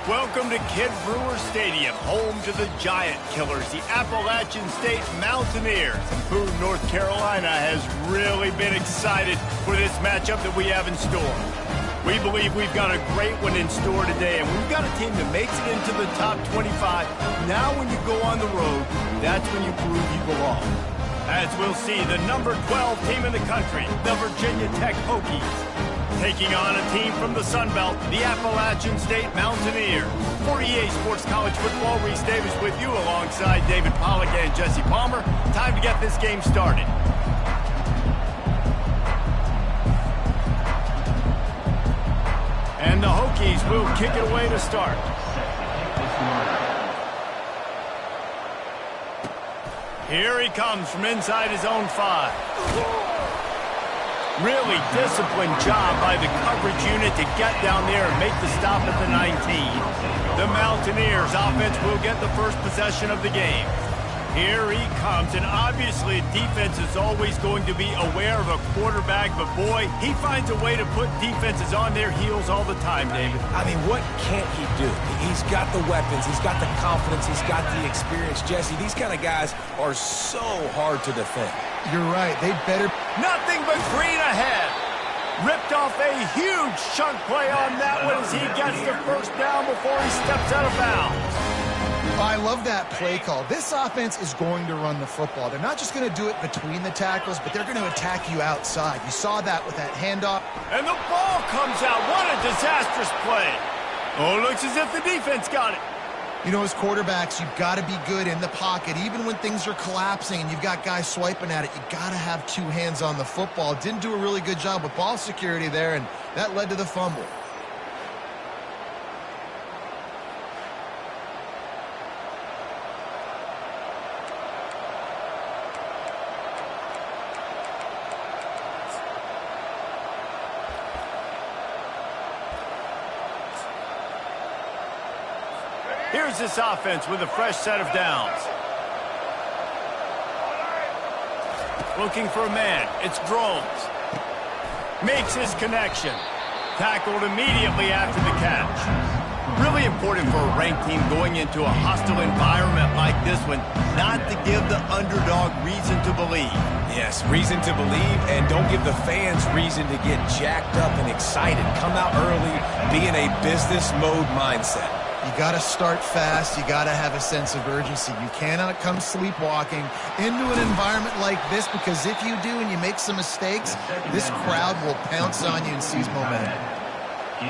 Welcome to Kidd Brewer Stadium, home to the Giant Killers, the Appalachian State Mountaineers. Boone, North Carolina has really been excited for this matchup that we have in store. We believe we've got a great one in store today, and we've got a team that makes it into the top 25. Now when you go on the road, that's when you prove you belong. As we'll see, the number 12 team in the country, the Virginia Tech Hokies, taking on a team from the Sun Belt, the Appalachian State Mountaineers. For EA Sports College Football, Reese Davis with you alongside David Pollack and Jesse Palmer. Time to get this game started. And the Hokies will kick it away to start. Here he comes from inside his own 5. Really disciplined job by the coverage unit to get down there and make the stop at the 19. The Mountaineers offense will get the first possession of the game. Here he comes, and obviously defense is always going to be aware of a quarterback, but boy, he finds a way to put defenses on their heels all the time, David. I mean, what can't he do? He's got the weapons, he's got the confidence, he's got the experience. Jesse, these kind of guys are so hard to defend. You're right, they better... Nothing but green ahead. Ripped off a huge chunk play on that one as he gets the first down before he steps out of bounds. I love that play call. This offense is going to run the football. They're not just going to do it between the tackles, but they're going to attack you outside. You saw that with that handoff. And the ball comes out. What a disastrous play. Oh, looks as if the defense got it. You know, as quarterbacks, you've got to be good in the pocket. Even when things are collapsing and you've got guys swiping at it, you got to have two hands on the football. Didn't do a really good job with ball security there, and that led to the fumble. Here's this offense with a fresh set of downs. Looking for a man. It's Drones. Makes his connection. Tackled immediately after the catch. Really important for a ranked team going into a hostile environment like this one, not to give the underdog reason to believe. Yes, reason to believe, and don't give the fans reason to get jacked up and excited. Come out early, be in a business mode mindset. You got to start fast. You got to have a sense of urgency. You cannot come sleepwalking into an environment like this, because if you do and you make some mistakes, this crowd will pounce on you and seize momentum.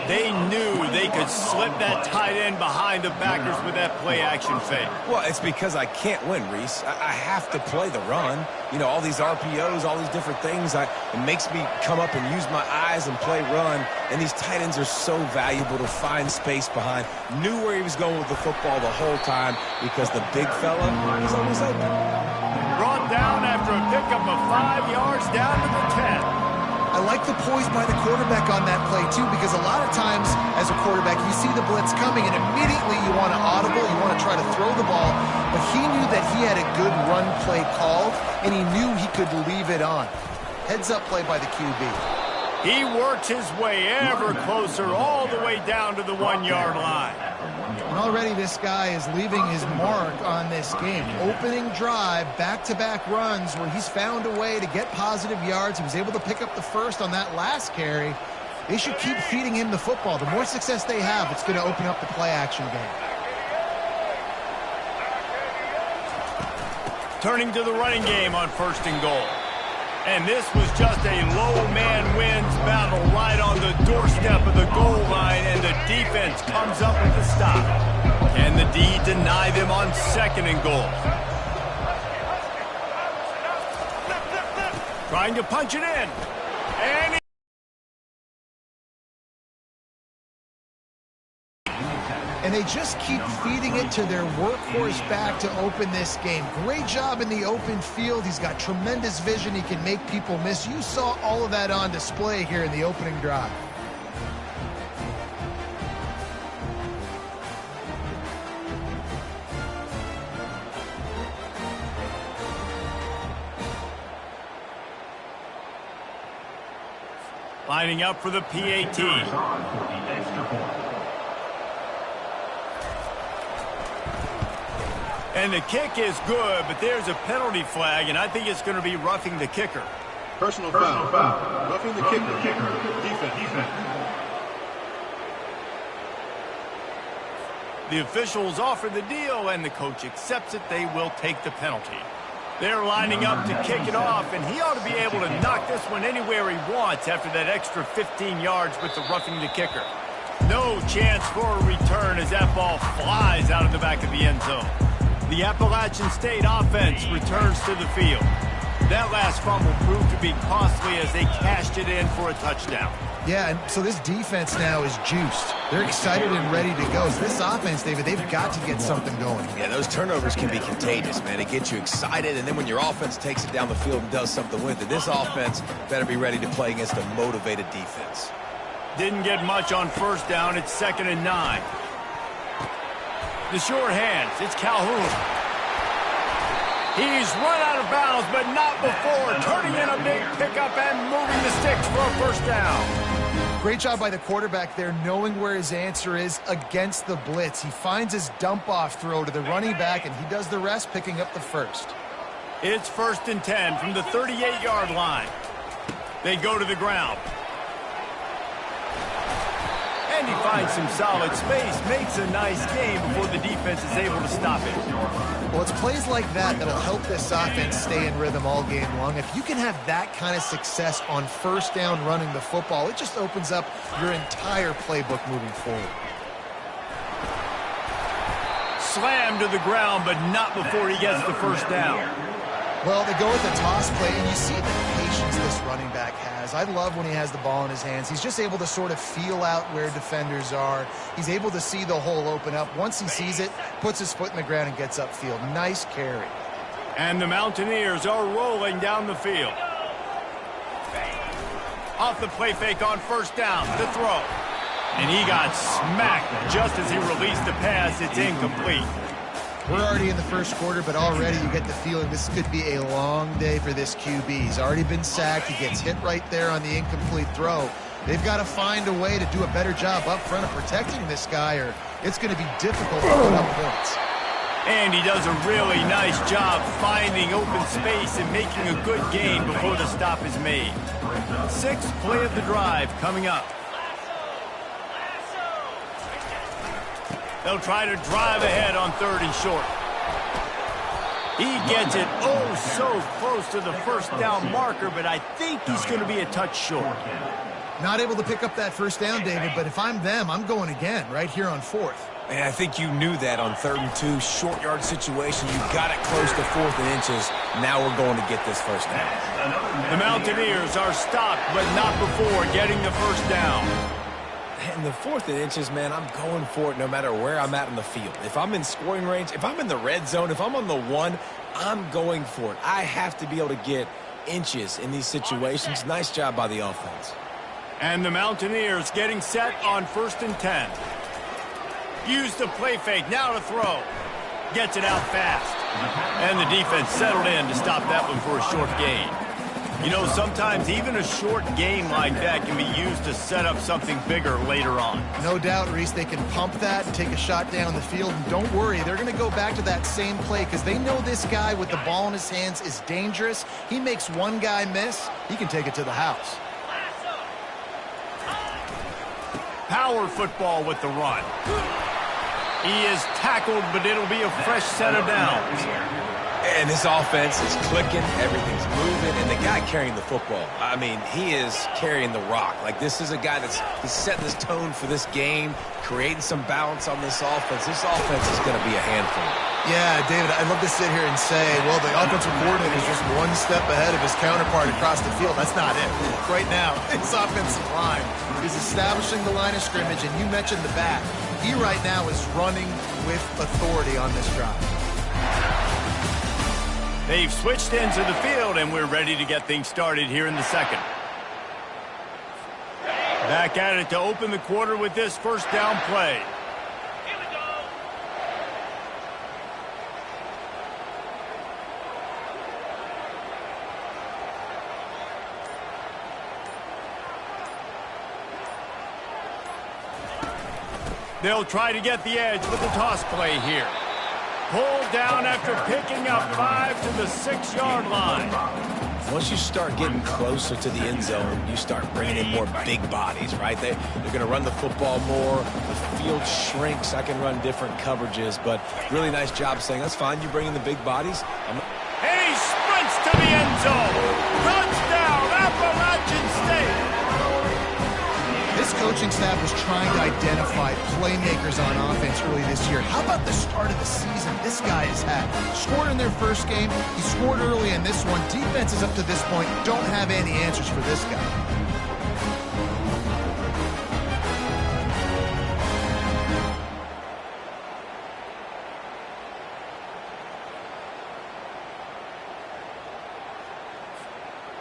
They knew they could slip that tight end behind the backers with that play-action fake. Well, it's because I can't win, Reese. I have to play the run. You know, all these RPOs, all these different things, it makes me come up and use my eyes and play run. And these tight ends are so valuable to find space behind. Knew where he was going with the football the whole time because the big fella, he's always open. Brought down after a pickup of 5 yards down to the 10. I like the poise by the quarterback on that play, too, because a lot of times as a quarterback, you see the blitz coming, and immediately you want to audible, you want to try to throw the ball, but he knew that he had a good run play called, and he knew he could leave it on. Heads-up play by the QB. He works his way ever closer all the way down to the 1-yard line. And already this guy is leaving his mark on this game. Opening drive, back-to-back runs where he's found a way to get positive yards. He was able to pick up the first on that last carry. They should keep feeding him the football. The more success they have, it's going to open up the play-action game. Turning to the running game on 1st and goal. And this was just a low man wins battle right on the doorstep of the goal line, and the defense comes up with the stop. Can the D deny them on 2nd and goal? Trying to punch it in. And and they just keep feeding it to their workhorse back to open this game. Great job in the open field. He's got tremendous vision. He can make people miss. You saw all of that on display here in the opening drive. Lining up for the PAT. And the kick is good, but there's a penalty flag, and I think it's going to be roughing the kicker. Personal foul. Roughing the kicker. Defense. The officials offer the deal, and the coach accepts it. They will take the penalty. They're lining up to kick it off, and he ought to be able to knock this one anywhere he wants after that extra 15 yards with the roughing the kicker. No chance for a return as that ball flies out of the back of the end zone. The Appalachian State offense returns to the field. That last fumble proved to be costly as they cashed it in for a touchdown. Yeah, and so this defense now is juiced. They're excited and ready to go. So this offense, David, they've got to get something going. Yeah, those turnovers can be contagious, man. It gets you excited, and then when your offense takes it down the field and does something with it, this offense better be ready to play against a motivated defense. Didn't get much on first down. It's 2nd and 9. The short hands. It's Calhoun. He's run out of bounds, but not before turning in a big pickup and moving the sticks for a first down. Great job by the quarterback there, knowing where his answer is against the blitz. He finds his dump-off throw to the running back, and he does the rest, picking up the first. It's 1st and 10 from the 38-yard line. They go to the ground. And he finds some solid space, makes a nice game before the defense is able to stop it. Well, it's plays like that that'll help this offense stay in rhythm all game long. If you can have that kind of success on first down running the football, it just opens up your entire playbook moving forward. Slammed to the ground, but not before he gets the first down. Well, they go with the toss play, and you see the patience this running back has. I love when he has the ball in his hands. He's just able to sort of feel out where defenders are. He's able to see the hole open up. Once he sees it, puts his foot in the ground and gets upfield. Nice carry. And the Mountaineers are rolling down the field. Off the play fake on first down, the throw. And he got smacked just as he released the pass. It's incomplete. We're already in the first quarter, but already you get the feeling this could be a long day for this QB. He's already been sacked. He gets hit right there on the incomplete throw. They've got to find a way to do a better job up front of protecting this guy, or it's going to be difficult to put up points. And he does a really nice job finding open space and making a good gain before the stop is made. 6th play of the drive coming up. They'll try to drive ahead on 3rd and short. He gets it so close to the first down marker, but I think he's going to be a touch short. Not able to pick up that first down, David, but if I'm them, I'm going again right here on 4th. And I think you knew that on 3rd and 2, short yard situation. You got it close to 4th and inches. Now we're going to get this first down. The Mountaineers are stopped, but not before getting the first down. In the 4th and inches, man, I'm going for it no matter where I'm at in the field. If I'm in scoring range, if I'm in the red zone, if I'm on the 1, I'm going for it. I have to be able to get inches in these situations. Nice job by the offense. And the Mountaineers getting set on 1st and 10. Use the play fake, now to throw. Gets it out fast. And the defense settled in to stop that one for a short gain. You know, sometimes even a short gain like that can be used to set up something bigger later on. No doubt, Reese, they can pump that and take a shot down the field. And don't worry, they're going to go back to that same play because they know this guy with the ball in his hands is dangerous. He makes one guy miss, he can take it to the house. Power football with the run. He is tackled, but it'll be a fresh set of downs. And this offense is clicking, everything's moving, and the guy carrying the football, I mean, he is carrying the rock. Like, this is a guy that's setting this tone for this game, creating some balance on this offense. This offense is going to be a handful. Yeah, David, I'd love to sit here and say, well, the offensive coordinator is just one step ahead of his counterpart across the field. That's not it. Right now, his offensive line is establishing the line of scrimmage, and you mentioned the back. He right now is running with authority on this drive. They've switched into the field, and we're ready to get things started here in the second. Back at it to open the quarter with this first down play. Here we go. They'll try to get the edge with the toss play here. Pulled down after picking up 5 to the 6-yard line. Once you start getting closer to the end zone, you start bringing in more big bodies, right? They're going to run the football more. The field shrinks. I can run different coverages, but really nice job saying, that's fine. You bring in the big bodies. And he sprints to the end zone. Touchdown, Appalachian State. This coaching staff was trying to identify playmakers on offense early this year. How about the start of the season this guy has had? Scored in their first game. He scored early in this one. Defenses up to this point don't have any answers for this guy.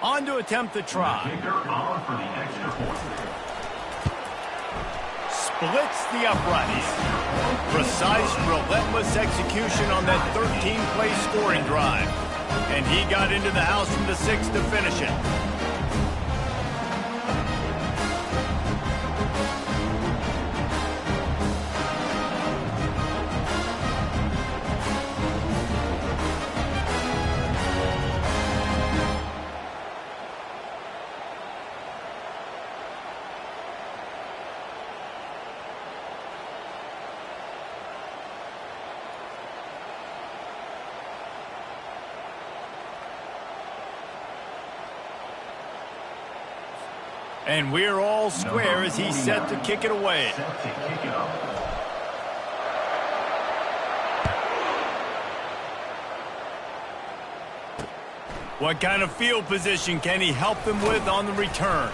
On to attempt the try. Splits the uprights. Precise, relentless execution on that 13-play scoring drive. And he got into the house from the 6 to finish it. And we're all square as he's set to kick it away. What kind of field position can he help them with on the return?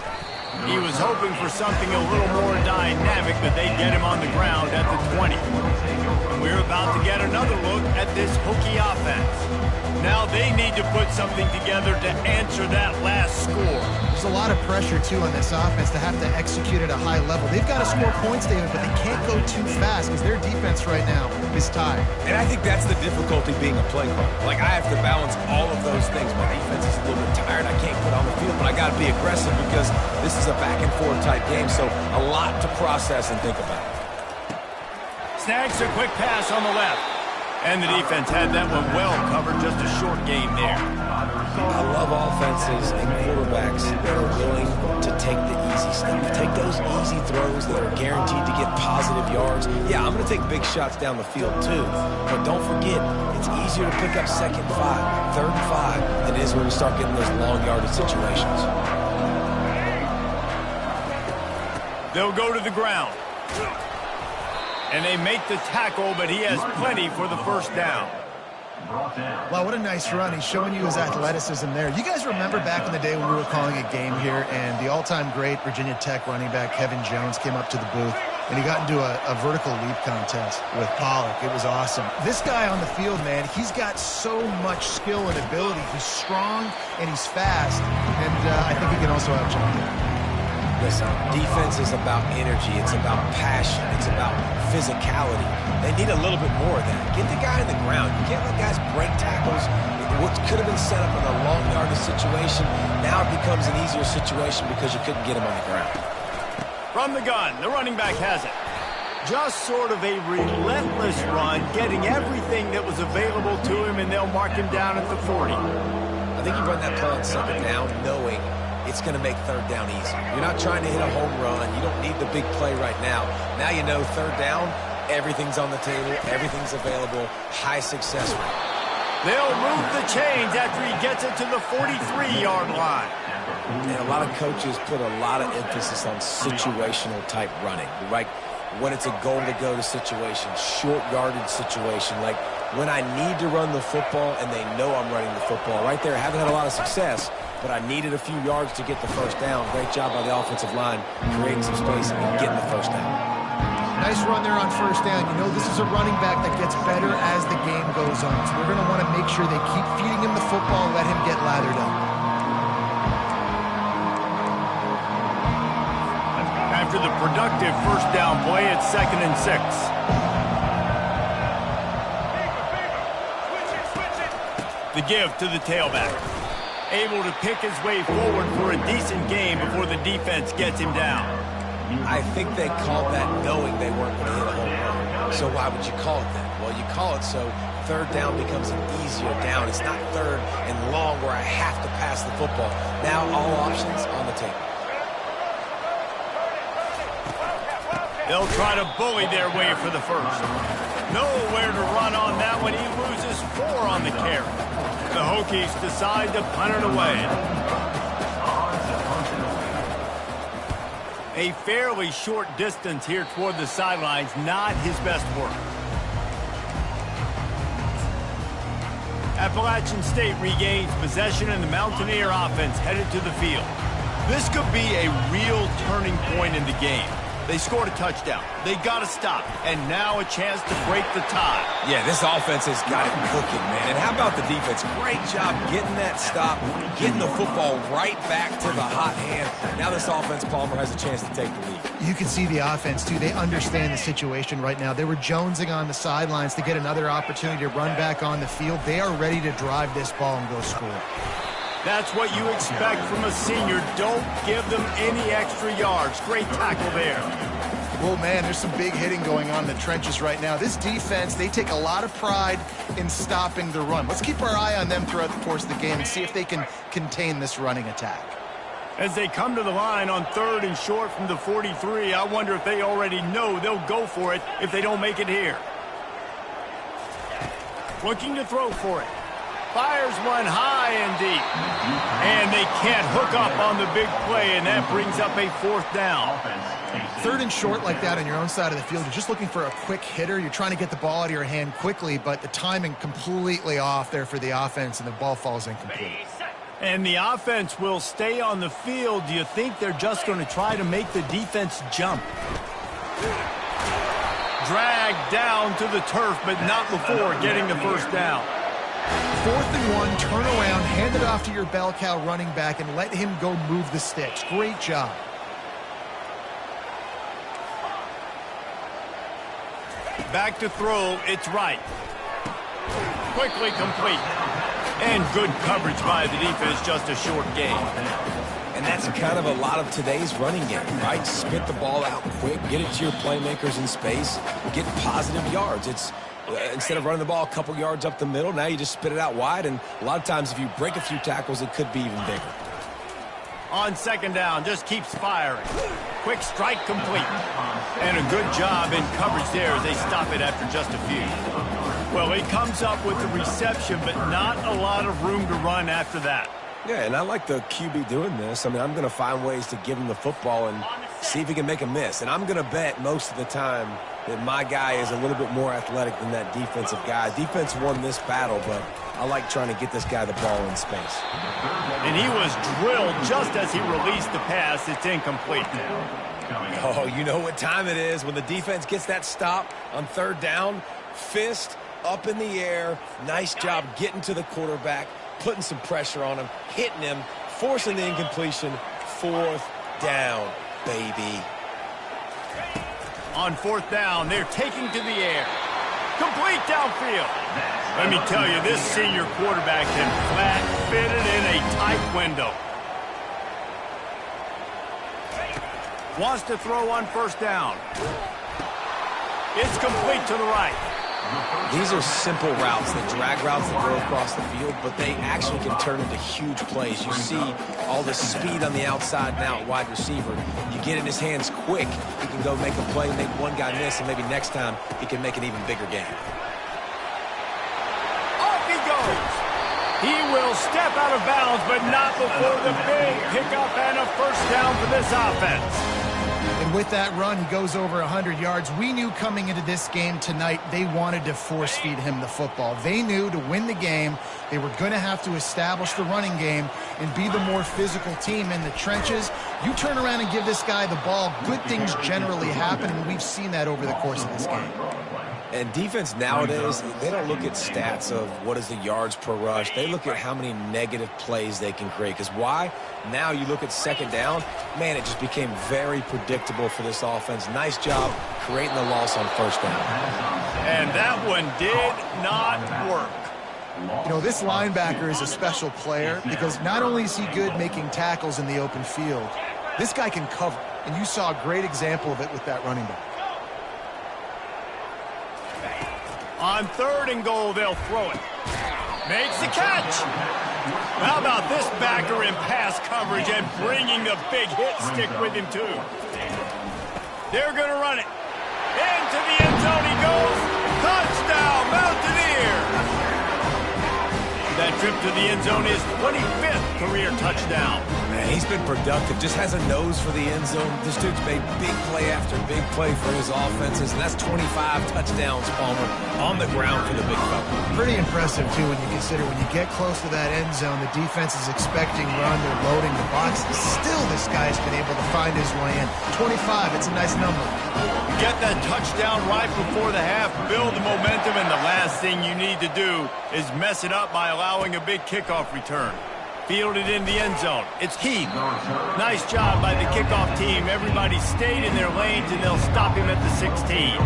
He was hoping for something a little more dynamic, but they get him on the ground at the 20. And we're about to get another look at this Hokie offense. Now they need to put something together to answer that last score. There's a lot of pressure, too, on this offense to have to execute at a high level. They've got to score points, David, but they can't go too fast because their defense right now is tired. And I think that's the difficulty being a play caller. Like, I have to balance all of those things. My defense is a little bit tired. I can't put on the field, but I got to be aggressive because this is a back-and-forth type game, so a lot to process and think about. Snags a quick pass on the left. And the defense had that one well covered, just a short game there. I love offenses and quarterbacks that are willing to take the easy step, take those easy throws that are guaranteed to get positive yards. Yeah, I'm going to take big shots down the field too, but don't forget, it's easier to pick up 2nd and 5, 3rd and 5 than it is when we start getting those long yardage situations. They'll go to the ground. And they make the tackle, but he has plenty for the first down. Wow, what a nice run. He's showing you his athleticism there. You guys remember back in the day when we were calling a game here and the all-time great Virginia Tech running back Kevin Jones came up to the booth and he got into a vertical leap contest with Pollock. It was awesome. This guy on the field, man, he's got so much skill and ability. He's strong and he's fast, and I think he can also outjump him. Listen, defense is about energy. It's about passion. It's about physicality. They need a little bit more of that. Get the guy in the ground. You can't let guys break tackles. What could have been set up in a long yardage situation, now it becomes an easier situation because you couldn't get him on the ground. From the gun, the running back has it. Just sort of a relentless run, getting everything that was available to him, and they'll mark him down at the 40. I think you run that play on 2nd down knowing it's going to make 3rd down easy. You're not trying to hit a home run. You don't need the big play right now. Now you know 3rd down, everything's on the table, everything's available, high success rate. They'll move the chains after he gets it to the 43-yard line. And a lot of coaches put a lot of emphasis on situational type running, right? When it's a goal-to-go situation, short yardage situation, like when I need to run the football and they know I'm running the football. Right there, I haven't had a lot of success, but I needed a few yards to get the first down. Great job by the offensive line, creating some space and getting the first down. Nice run there on 1st down. You know, this is a running back that gets better as the game goes on. So we're going to want to make sure they keep feeding him the football and let him get lathered up. After the productive first down play, it's 2nd and 6. The give to the tailback. Able to pick his way forward for a decent game before the defense gets him down. I think they called that knowing they weren't going to hit a home run. So why would you call it that? Well, you call it so third down becomes an easier down. It's not third and long where I have to pass the football. Now all options on the table. They'll try to bully their way for the first. Nowhere to run on that one. He loses 4 on the carry. The Hokies decide to punt it away. A fairly short distance here toward the sidelines, not his best work. Appalachian State regains possession and the Mountaineer offense headed to the field. This could be a real turning point in the game. They scored a touchdown. They got to stop. And now a chance to break the tie. Yeah, this offense has got it cooking, man. And how about the defense? Great job getting that stop, getting the football right back to the hot hand. Now this offense, Palmer, has a chance to take the lead. You can see the offense, too. They understand the situation right now. They were jonesing on the sidelines to get another opportunity to run back on the field. They are ready to drive this ball and go score. That's what you expect from a senior. Don't give them any extra yards. Great tackle there. Well, man, there's some big hitting going on in the trenches right now. This defense, they take a lot of pride in stopping the run. Let's keep our eye on them throughout the course of the game and see if they can contain this running attack. As they come to the line on 3rd and short from the 43, I wonder if they already know they'll go for it if they don't make it here. Looking to throw for it. Fires one high and deep. And they can't hook up on the big play, and that brings up a 4th down. 3rd and short like that on your own side of the field, you're just looking for a quick hitter. You're trying to get the ball out of your hand quickly, but the timing completely off there for the offense, and the ball falls incomplete. And the offense will stay on the field. Do you think they're just going to try to make the defense jump? Dragged down to the turf, but not before getting the first down. 4th and 1, turn around, hand it off to your bell cow running back, and let him go move the sticks. Great job. Back to throw, it's right. Quickly complete. And good coverage by the defense, just a short gain. And that's kind of a lot of today's running game, right? Spit the ball out quick, get it to your playmakers in space, get positive yards. It's instead of running the ball a couple yards up the middle, now you just spit it out wide, and a lot of times if you break a few tackles, it could be even bigger. On 2nd down, just keeps firing. Quick strike complete. And a good job in coverage there as they stop it after just a few. Well, he comes up with the reception, but not a lot of room to run after that. Yeah, and I like the QB doing this. I mean, I'm going to find ways to give him the football and see if he can make a miss. And I'm going to bet most of the time that my guy is a little bit more athletic than that defensive guy. Defense won this battle, but I like trying to get this guy the ball in space. And he was drilled just as he released the pass. It's incomplete. Oh, you know what time it is when the defense gets that stop on 3rd down. Fist up in the air. Nice job getting to the quarterback, putting some pressure on him, hitting him, forcing the incompletion. 4th down, baby. On 4th down, they're taking to the air. Complete downfield. Let me tell you, this senior quarterback can flat fit it in a tight window. Wants to throw on 1st down. It's complete to the right. These are simple routes, the drag routes that go across the field, but they actually can turn into huge plays. You see all the speed on the outside now at wide receiver. You get in his hands quick, he can go make a play, make one guy miss, and maybe next time he can make an even bigger game. Off he goes. He will step out of bounds, but not before the big pickup and a 1st down for this offense. And with that run, he goes over 100 yards. We knew coming into this game tonight, they wanted to force feed him the football. They knew to win the game, they were going to have to establish the running game and be the more physical team in the trenches. You turn around and give this guy the ball, good things generally happen, and we've seen that over the course of this game. And defense nowadays, they don't look at stats of what is the yards per rush. They look at how many negative plays they can create. Because why? Now you look at 2nd down, man, it just became very predictable for this offense. Nice job creating the loss on 1st down. And that one did not work. You know, this linebacker is a special player because not only is he good making tackles in the open field, this guy can cover. And you saw a great example of it with that running back. On 3rd and goal, they'll throw it. Makes the catch. How about this backer in pass coverage and bringing the big hit stick with him, too. They're going to run it. Into the end zone he goes. Touchdown, Mountaineers. That trip to the end zone is 25th career touchdown. Man, he's been productive. Just has a nose for the end zone. This dude's made big play after big play for his offenses, and that's 25 touchdowns, Palmer, on the ground for the big fella. Pretty impressive, too, when you consider when you get close to that end zone, the defense is expecting run, they're loading the box. Still, this guy's been able to find his way in. 25, it's a nice number. Get that touchdown right before the half, build the momentum, and the last thing you need to do is mess it up by allowing a big kickoff return. Fielded in the end zone. It's Heath. Nice job by the kickoff team. Everybody stayed in their lanes, and they'll stop him at the 16.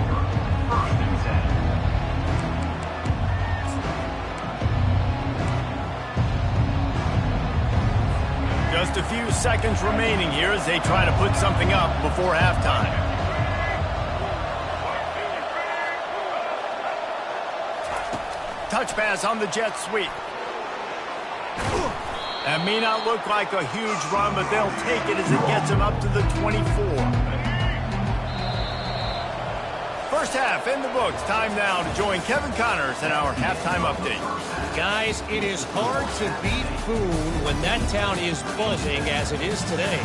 Just a few seconds remaining here as they try to put something up before halftime. Touch pass on the jet sweep. That may not look like a huge run, but they'll take it as it gets them up to the 24. First half in the books. Time now to join Kevin Connors in our halftime update. Guys, it is hard to beat Boone when that town is buzzing as it is today.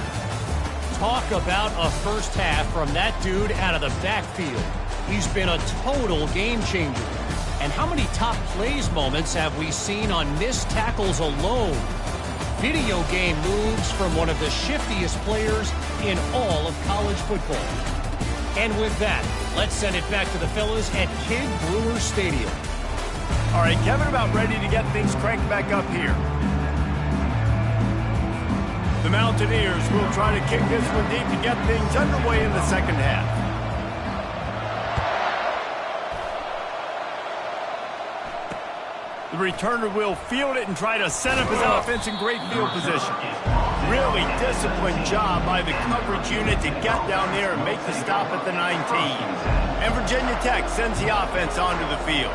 Talk about a first half from that dude out of the backfield. He's been a total game changer. And how many top plays moments have we seen on missed tackles alone? Video game moves from one of the shiftiest players in all of college football. And with that, let's send it back to the fellas at Kid Brewer Stadium. All right, Kevin, about ready to get things cranked back up here. The Mountaineers will try to kick this one deep to get things underway in the second half. The returner will field it and try to set up his offense in great field position. Really disciplined job by the coverage unit to get down there and make the stop at the 19. And Virginia Tech sends the offense onto the field.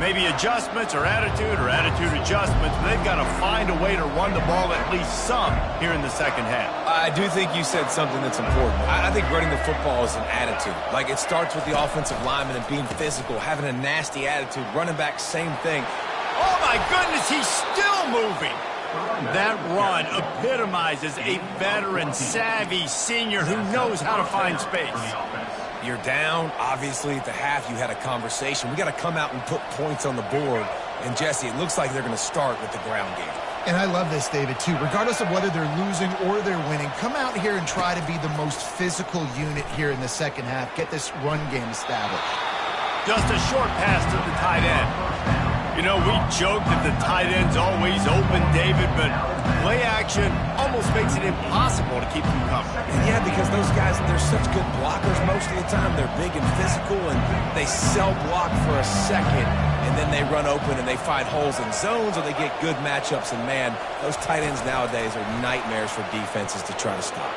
Maybe adjustments or attitude adjustments, but they've got to find a way to run the ball at least some here in the second half. I do think you said something that's important. I think running the football is an attitude. Like, it starts with the offensive lineman and being physical, having a nasty attitude. Running back, same thing. Oh, my goodness, he's still moving. That run epitomizes a veteran, savvy senior who knows how to find space. You're down. Obviously, at the half, you had a conversation. We got to come out and put points on the board. And, Jesse, it looks like they're going to start with the ground game. And I love this, David, too. Regardless of whether they're losing or they're winning, come out here and try to be the most physical unit here in the second half. Get this run game established. Just a short pass to the tight end. You know, we joke that the tight end's always open, David, but play action almost makes it impossible to keep them coming. And yeah, because those guys, they're such good blockers most of the time. They're big and physical, and they cell block for a second, and then they run open and they find holes in zones, or they get good matchups. And, man, those tight ends nowadays are nightmares for defenses to try to stop.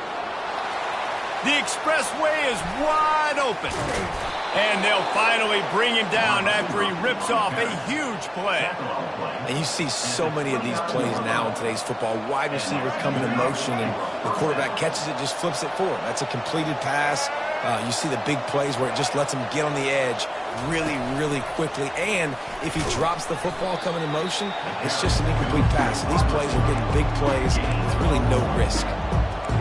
The expressway is wide open. And they'll finally bring him down after he rips off a huge play. And you see so many of these plays now in today's football. Wide receiver coming in motion, and the quarterback catches it, just flips it forward. That's a completed pass. You see the big plays where it just lets him get on the edge really, really quickly. And if he drops the football coming in motion, it's just an incomplete pass. So these plays are getting big plays with really no risk.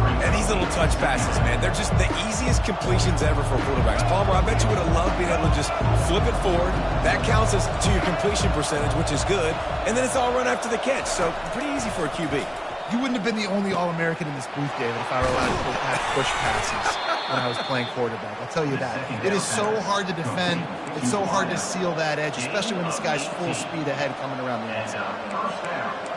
And these little touch passes, man, they're just the easiest completions ever for quarterbacks. Palmer, I bet you would have loved being able to just flip it forward. That counts as to your completion percentage, which is good. And then it's all run after the catch. So pretty easy for a QB. You wouldn't have been the only All-American in this booth, David, if I were allowed to push passes when I was playing quarterback. I'll tell you that. It is so hard to defend. It's so hard to seal that edge, especially when this guy's full speed ahead coming around the end zone.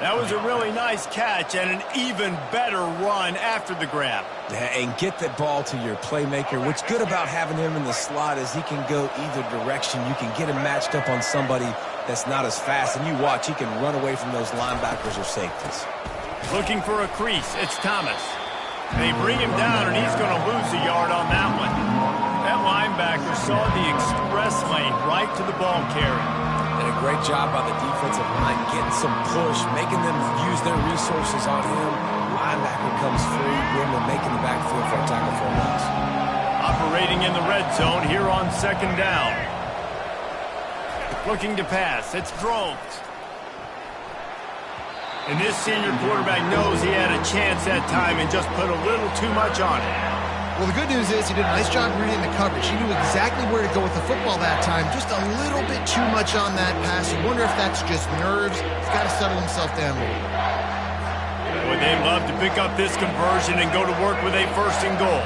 That was a really nice catch and an even better run after the grab. Yeah, and get the ball to your playmaker. What's good about having him in the slot is he can go either direction. You can get him matched up on somebody that's not as fast, and you watch, he can run away from those linebackers or safeties. Looking for a crease, it's Thomas. They bring him down, and he's going to lose a yard on that one. That linebacker saw the express lane right to the ball carrier. And a great job by the defensive line getting some push, making them use their resources on him. Linebacker comes free, boom, and making the backfield for a tackle for a loss. Operating in the red zone here on second down. Looking to pass. It's Drones. And this senior quarterback knows he had a chance that time and just put a little too much on it. Well, the good news is he did a nice job reading the coverage. He knew exactly where to go with the football that time. Just a little bit too much on that pass. You wonder if that's just nerves. He's got to settle himself down a little. Boy, they'd love to pick up this conversion and go to work with a 1st and goal.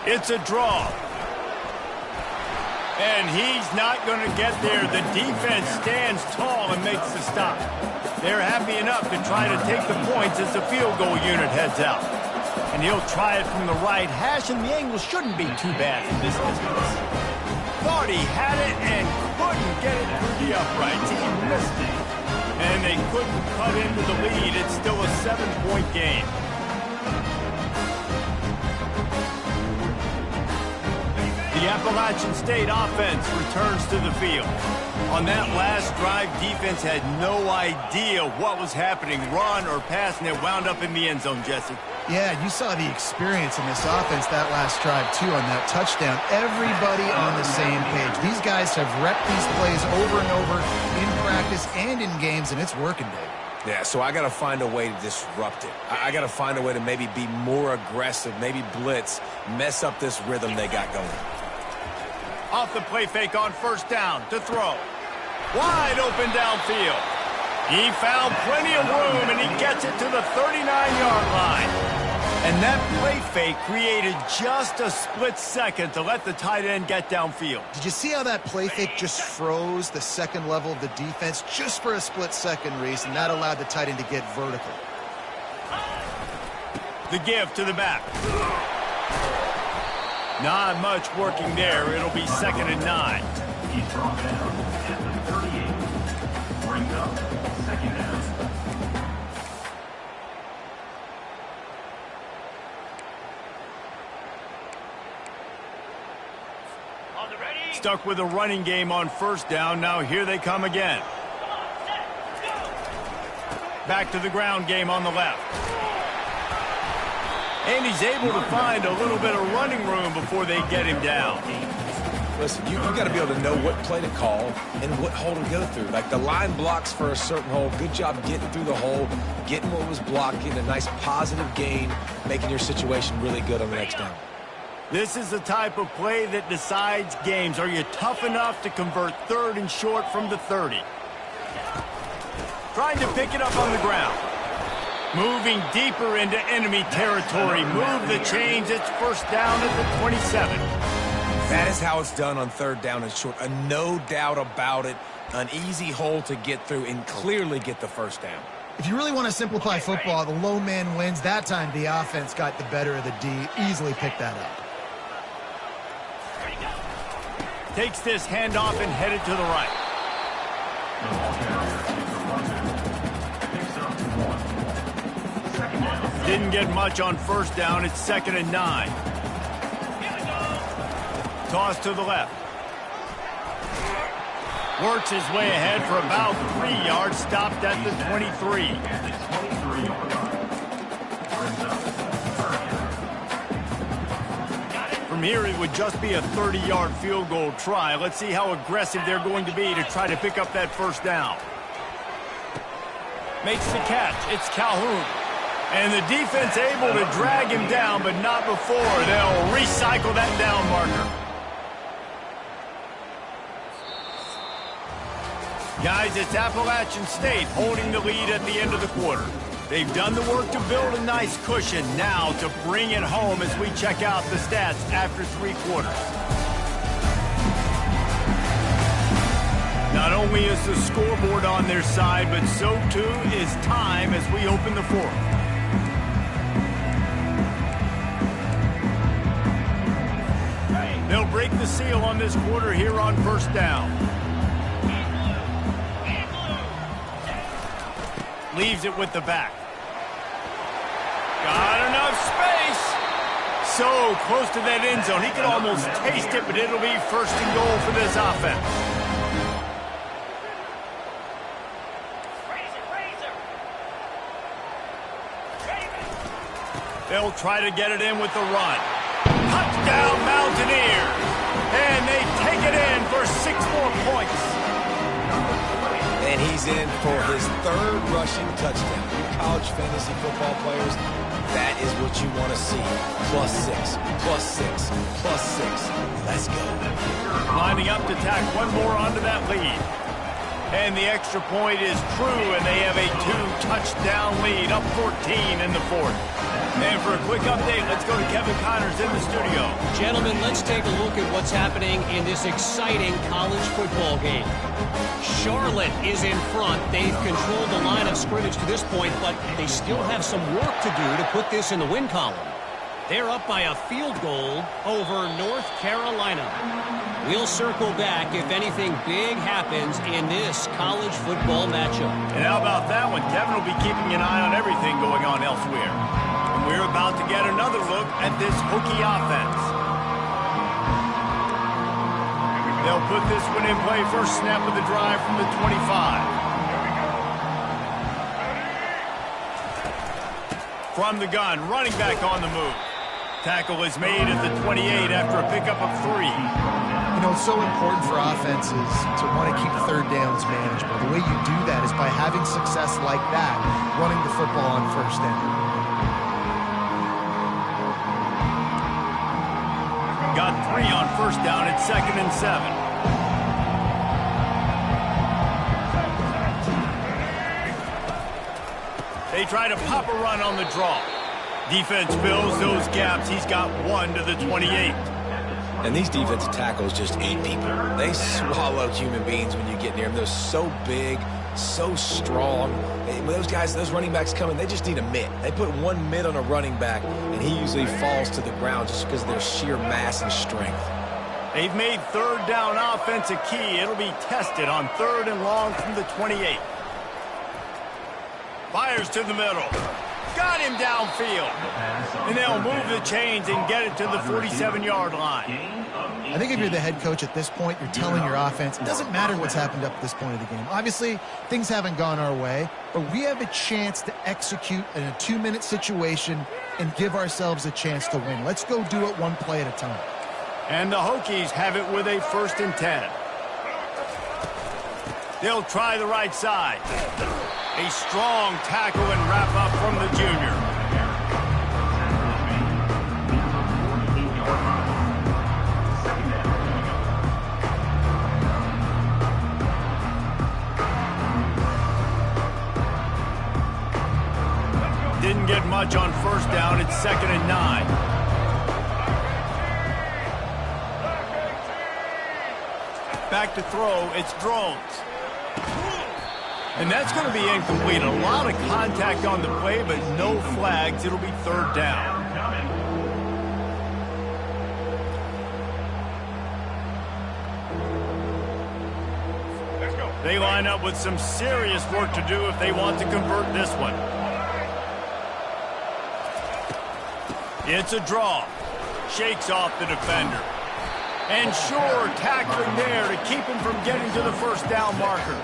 It's a draw. And he's not going to get there. The defense stands tall and makes the stop. They're happy enough to try to take the points as the field goal unit heads out. And he'll try it from the right hash, and the angle shouldn't be too bad from this distance. Thought he had it and couldn't get it through the uprights. He missed it. And they couldn't cut into the lead. It's still a 7-point game. The Appalachian State offense returns to the field. On that last drive, defense had no idea what was happening, run or pass, and it wound up in the end zone, Jesse. Yeah, you saw the experience in this offense that last drive, too, on that touchdown. Everybody on the same page. These guys have repped these plays over and over in practice and in games, and it's working, Dave. Yeah, so I got to find a way to disrupt it. I got to find a way to maybe be more aggressive, maybe blitz, mess up this rhythm they got going. Off the play fake on 1st down to throw. Wide open downfield. He found plenty of room, and he gets it to the 39-yard line. And that play fake created just a split second to let the tight end get downfield. Did you see how that play fake just froze the second level of the defense just for a split second, Reese, and that allowed the tight end to get vertical? The give to the back. Not much working there. It'll be 2nd and 9. He's brought down at the 38. Brings up 2nd down. Stuck with a running game on 1st down. Now here they come again. Back to the ground game on the left. And he's able to find a little bit of running room before they get him down. Listen, you got to be able to know what play to call and what hole to go through. Like the line blocks for a certain hole. Good job getting through the hole, getting what was blocking, a nice positive gain, making your situation really good on the next down. This is the type of play that decides games. Are you tough enough to convert 3rd and short from the 30? Trying to pick it up on the ground. Moving deeper into enemy territory. Move the chains. It's 1st down at the 27. That is how it's done on 3rd down and short. No doubt about it. An easy hole to get through and clearly get the 1st down. If you really want to simplify football, the low man wins. That time the offense got the better of the D. Easily picked that up. Takes this handoff and headed to the right. Didn't get much on 1st down. It's 2nd and 9. Toss to the left. Works his way ahead for about 3 yards. Stopped at the 23. From here, it would just be a 30-yard field goal try. Let's see how aggressive they're going to be to try to pick up that 1st down. Makes the catch. It's Calhoun. And the defense able to drag him down, but not before. They'll recycle that down marker. Guys, it's Appalachian State holding the lead at the end of the quarter. They've done the work to build a nice cushion. Now to bring it home as we check out the stats after 3 quarters. Not only is the scoreboard on their side, but so too is time as we open the 4th. They'll break the seal on this quarter here on 1st down. Leaves it with the back. Got enough space. so close to that end zone. He can almost taste it, but it'll be first and goal for this offense. They'll try to get it in with the run. Touchdown, Mountaineers! And they take it in for 6 more points. And he's in for his 3rd rushing touchdown. You college fantasy football players, that is what you want to see. +6, +6, +6. Let's go. Lining up to tack one more onto that lead. And the extra point is true, and they have a 2-touchdown lead, up 14 in the 4th. And for a quick update, let's go to Kevin Connors in the studio. Gentlemen, let's take a look at what's happening in this exciting college football game. Charlotte is in front. They've controlled the line of scrimmage to this point, but they still have some work to do to put this in the win column. They're up by a field goal over North Carolina. We'll circle back if anything big happens in this college football matchup. And how about that one? Kevin will be keeping an eye on everything going on elsewhere. And we're about to get another look at this Hokie offense. They'll put this one in play. First snap of the drive from the 25. From the gun, running back on the move. Tackle is made at the 28 after a pickup of 3. You know, it's so important for offenses to want to keep 3rd downs manageable. The way you do that is by having success like that, running the football on 1st down. Got 3 on 1st down at 2nd and 7. They try to pop a run on the draw. Defense fills those gaps. He's got 1 to the 28. And these defensive tackles just eat people. They swallow human beings when you get near them. They're so big, so strong. When those guys, those running backs come in, they just need a mitt. They put 1 mitt on a running back, and he usually falls to the ground just because of their sheer mass and strength. They've made 3rd down offense a key. It'll be tested on 3rd and long from the 28. Fires to the middle. Got him downfield. And they'll move the chains and get it to the 47-yard line. I think if you're the head coach at this point, you're telling your offense, it doesn't matter what's happened up to this point of the game. Obviously, things haven't gone our way, but we have a chance to execute in a 2-minute situation and give ourselves a chance to win. Let's go do it 1 play at a time. And the Hokies have it with a 1st and 10. They'll try the right side. A strong tackle and wrap up from the junior. Didn't get much on 1st down. It's 2nd and 9. Back to throw. It's Drones. And that's going to be incomplete. A lot of contact on the play, but no flags. It'll be 3rd down. They line up with some serious work to do if they want to convert this one. It's a draw. Shakes off the defender. And sure, tackling there to keep him from getting to the 1st down marker.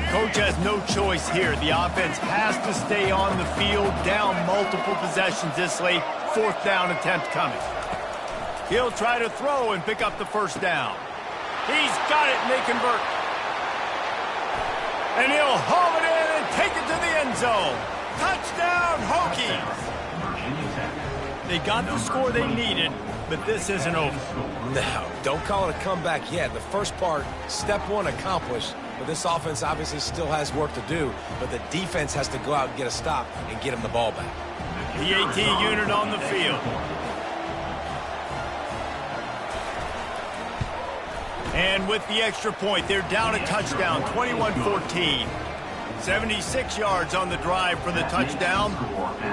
Coach has no choice here. The offense has to stay on the field, down multiple possessions this late. 4th down attempt coming. He'll try to throw and pick up the 1st down. He's got it, and they convert. And he'll haul it in and take it to the end zone. Touchdown, Hokies! They got the score they needed, but this isn't over. No, don't call it a comeback yet. The first part, step 1 accomplished, but this offense obviously still has work to do, but the defense has to go out and get a stop and get him the ball back. The AT unit on the field. And with the extra point, they're down a touchdown, 21-14. 76 yards on the drive for the touchdown.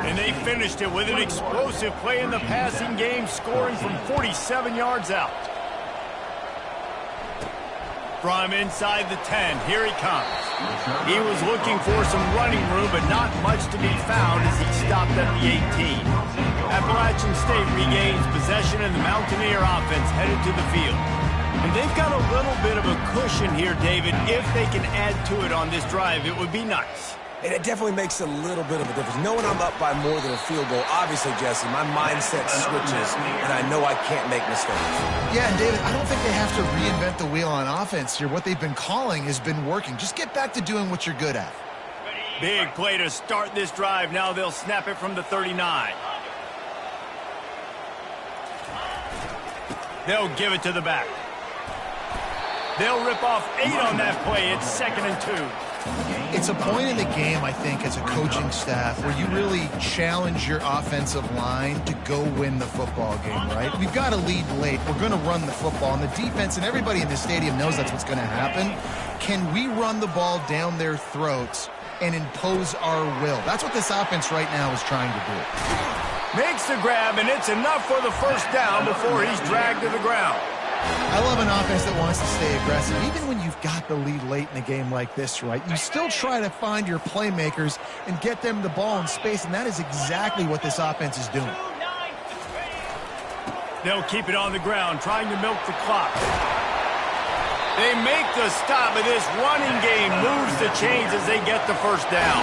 And they finished it with an explosive play in the passing game, scoring from 47 yards out. From inside the 10, here he comes. He was looking for some running room, but not much to be found as he stopped at the 18. Appalachian State regains possession, and the Mountaineer offense headed to the field. And they've got a little bit of a cushion here, David. If they can add to it on this drive, it would be nice. And it definitely makes a little bit of a difference. Knowing I'm up by more than a field goal, obviously, Jesse, my mindset switches, and I know I can't make mistakes. Yeah, and David, I don't think they have to reinvent the wheel on offense here. What they've been calling has been working. Just get back to doing what you're good at. Big play to start this drive. Now they'll snap it from the 39. They'll give it to the back. They'll rip off 8 on that play. It's 2nd and 2. It's a point in the game, I think, as a coaching staff where you really challenge your offensive line to go win the football game, right? We've got to lead late. We're going to run the football. And the defense and everybody in the stadium knows that's what's going to happen. Can we run the ball down their throats and impose our will? That's what this offense right now is trying to do. Makes the grab, and it's enough for the first down before he's dragged to the ground. I love an offense that wants to stay aggressive. Even when you've got the lead late in a game like this, right, you still try to find your playmakers and get them the ball in space, and that is exactly what this offense is doing. They'll keep it on the ground, trying to milk the clock. They make the stop, but this running game moves the chains as they get the first down.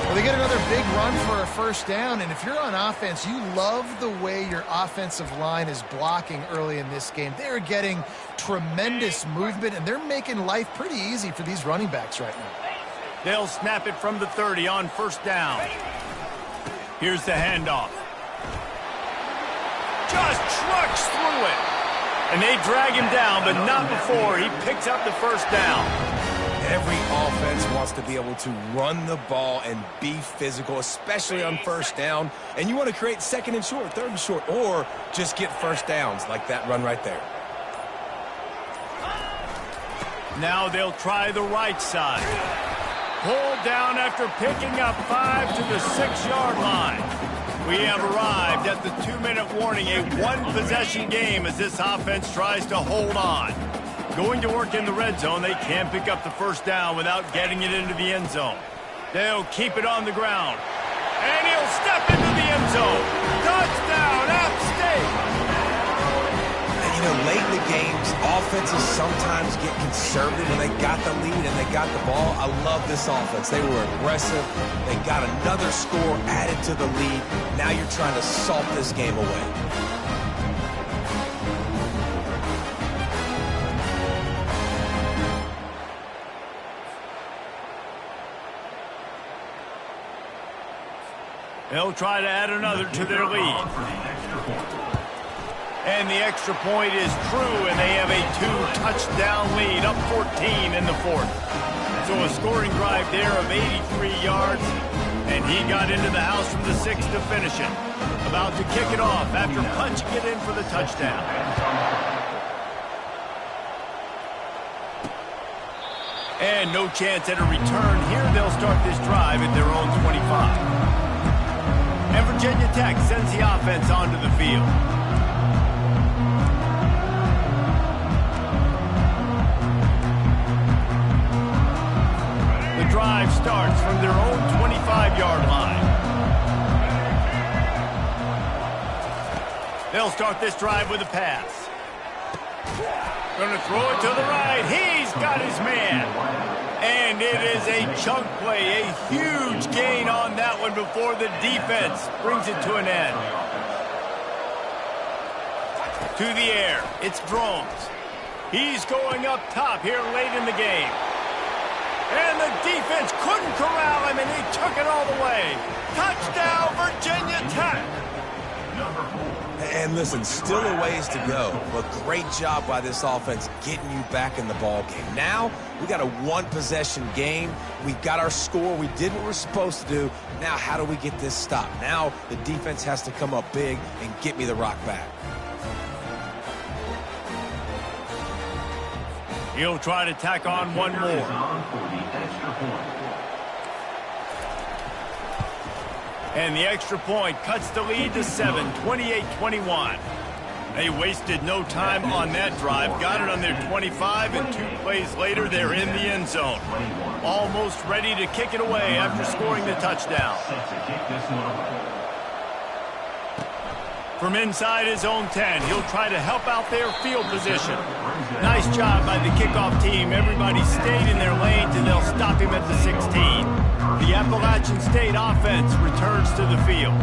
Well, they get another big run for a first down, and if you're on offense, you love the way your offensive line is blocking early in this game. They're getting tremendous movement, and they're making life pretty easy for these running backs right now. They'll snap it from the 30 on first down. Here's the handoff. Just trucks through it. And they drag him down, but not before he picks up the first down. Every offense wants to be able to run the ball and be physical, especially on first down. And you want to create 2nd and short, 3rd and short, or just get first downs like that run right there. Now they'll try the right side. Pulled down after picking up 5 to the 6-yard line. We have arrived at the 2-minute warning, a one-possession game as this offense tries to hold on. Going to work in the red zone, they can't pick up the first down without getting it into the end zone. They'll keep it on the ground. And he'll step into the end zone. Touchdown, App State! And, you know, late in the games, offenses sometimes get conservative when they got the lead and they got the ball. I love this offense. They were aggressive. They got another score added to the lead. Now you're trying to salt this game away. They'll try to add another to their lead. And the extra point is true, and they have a 2-touchdown lead, up 14 in the 4th. So a scoring drive there of 83 yards, and he got into the house from the 6 to finish it. About to kick it off after punching it in for the touchdown. And no chance at a return here. They'll start this drive at their own 25. And Virginia Tech sends the offense onto the field. The drive starts from their own 25-yard line. They'll start this drive with a pass. Going to throw it to the right. He's got his man. And it is a chunk play, a huge gain on that one before the defense brings it to an end. To the air, it's Drones. He's going up top here late in the game. And the defense couldn't corral him, and he took it all the way. Touchdown, Virginia Tech. And listen, still a ways to go, but great job by this offense getting you back in the ball game. Now, we got a one-possession game. We got our score. We did what we're supposed to do. Now, how do we get this stop? Now, the defense has to come up big and get me the rock back. He'll try to tack on one more. And the extra point cuts the lead to 7, 28-21. They wasted no time on that drive. Got it on their 25, and 2 plays later, they're in the end zone. Almost ready to kick it away after scoring the touchdown. From inside his own 10, he'll try to help out their field position. Nice job by the kickoff team. Everybody stayed in their lanes, and they'll stop him at the 16. The Appalachian State offense returns to the field.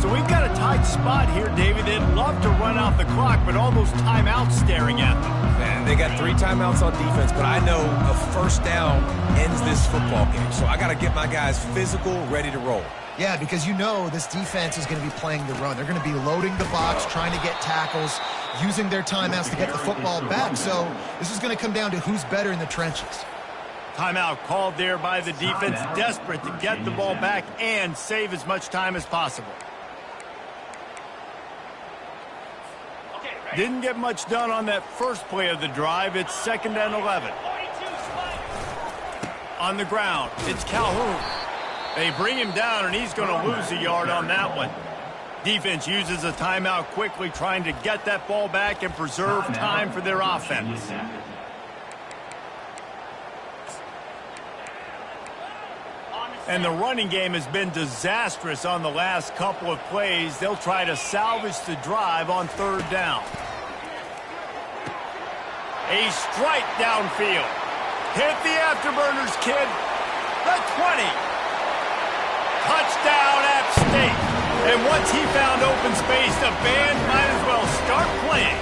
So we've got a tight spot here, David. They'd love to run out the clock, but all those timeouts staring at them. Man, they got 3 timeouts on defense, but I know a first down ends this football game. So I got to get my guys physical, ready to roll. Yeah, because you know this defense is going to be playing the run. They're going to be loading the box, trying to get tackles, using their timeouts to get the football back. So this is going to come down to who's better in the trenches. Timeout called there by the defense, desperate to get the ball back and save as much time as possible. Didn't get much done on that first play of the drive. It's 2nd and 11. On the ground, it's Calhoun. They bring him down, and he's going to lose a yard on that one. Defense uses a timeout quickly, trying to get that ball back and preserve time for their offense. And the running game has been disastrous on the last couple of plays. They'll try to salvage the drive on 3rd down. A strike downfield. Hit the afterburners, kid. The 20. Touchdown, App State. And once he found open space, the band might as well start playing.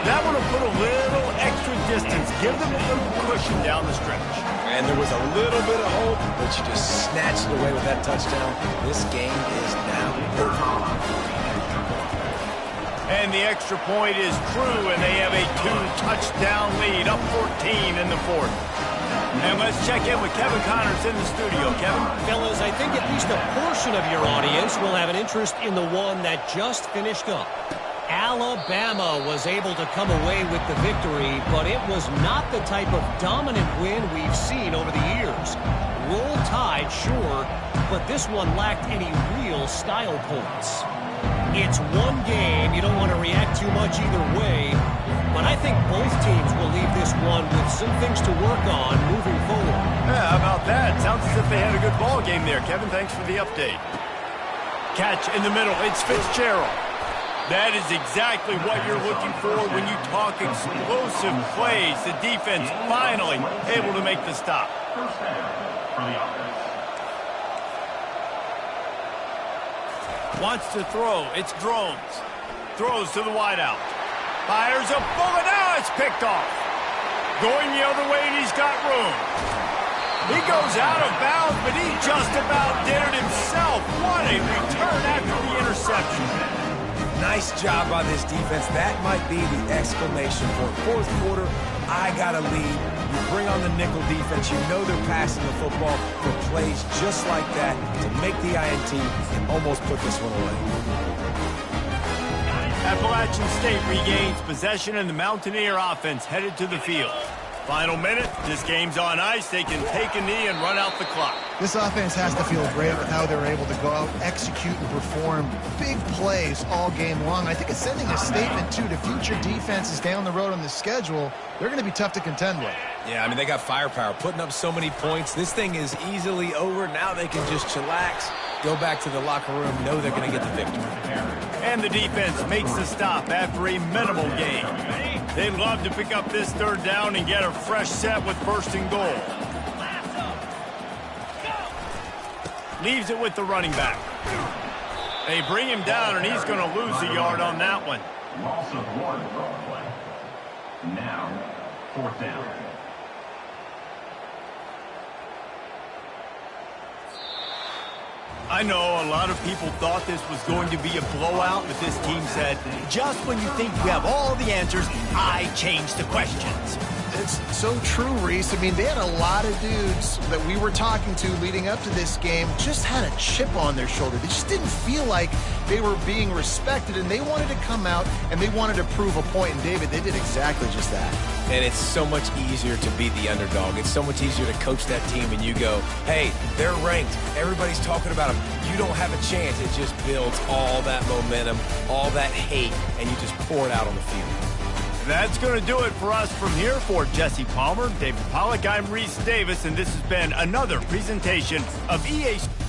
That one will put a little extra distance, give them a little cushion down the stretch. And there was a little bit of hope, but you just snatched it away with that touchdown. This game is now over. And the extra point is true, and they have a 2-touchdown lead, up 14 in the 4th. And let's check in with Kevin Connors in the studio. Kevin? Fellas, I think at least a portion of your audience will have an interest in the one that just finished up. Alabama was able to come away with the victory, but it was not the type of dominant win we've seen over the years. Roll Tide, sure, but this one lacked any real style points. It's one game. You don't want to react too much either way, but I think both teams will leave this one with some things to work on moving forward. Yeah, how about that? Sounds as if they had a good ball game there. Kevin, thanks for the update. Catch in the middle. It's Fitzgerald. That is exactly what you're looking for when you talk explosive plays. The defense finally able to make the stop. First down for the offense. Wants to throw. It's Drones. Throws to the wideout. Fires a bullet. Now it's picked off. Going the other way, and he's got room. He goes out of bounds, but he just about did it himself. What a return after the interception. Nice job by this defense. That might be the exclamation point. 4th quarter, I got a lead. You bring on the nickel defense. You know they're passing the football for plays just like that to make the INT and almost put this one away. Appalachian State regains possession, and the Mountaineer offense headed to the field. Final minute. This game's on ice. They can take a knee and run out the clock. This offense has to feel great with how they're able to go out, execute, and perform big plays all game long. I think it's sending a statement, too, to future defenses down the road on the schedule. They're going to be tough to contend with. Yeah, I mean, they got firepower, putting up so many points. This thing is easily over. Now they can just chillax, go back to the locker room, know they're going to get the victory. And the defense makes the stop after a minimal gain. They'd love to pick up this 3rd down and get a fresh set with 1st and goal. Leaves it with the running back. They bring him down, and he's going to lose a yard on that one. Loss of 1 on play. Now, 4th down. I know a lot of people thought this was going to be a blowout, but this team said, just when you think you have all the answers, I change the questions. It's so true, Reese. I mean, they had a lot of dudes that we were talking to leading up to this game just had a chip on their shoulder. They just didn't feel like they were being respected, and they wanted to come out and they wanted to prove a point. And David, they did exactly just that. And it's so much easier to be the underdog. It's so much easier to coach that team and you go, hey, they're ranked. Everybody's talking about them. You don't have a chance. It just builds all that momentum, all that hate, and you just pour it out on the field. That's going to do it for us from here. For Jesse Palmer, David Pollack, I'm Reese Davis, and this has been another presentation of EA Sports.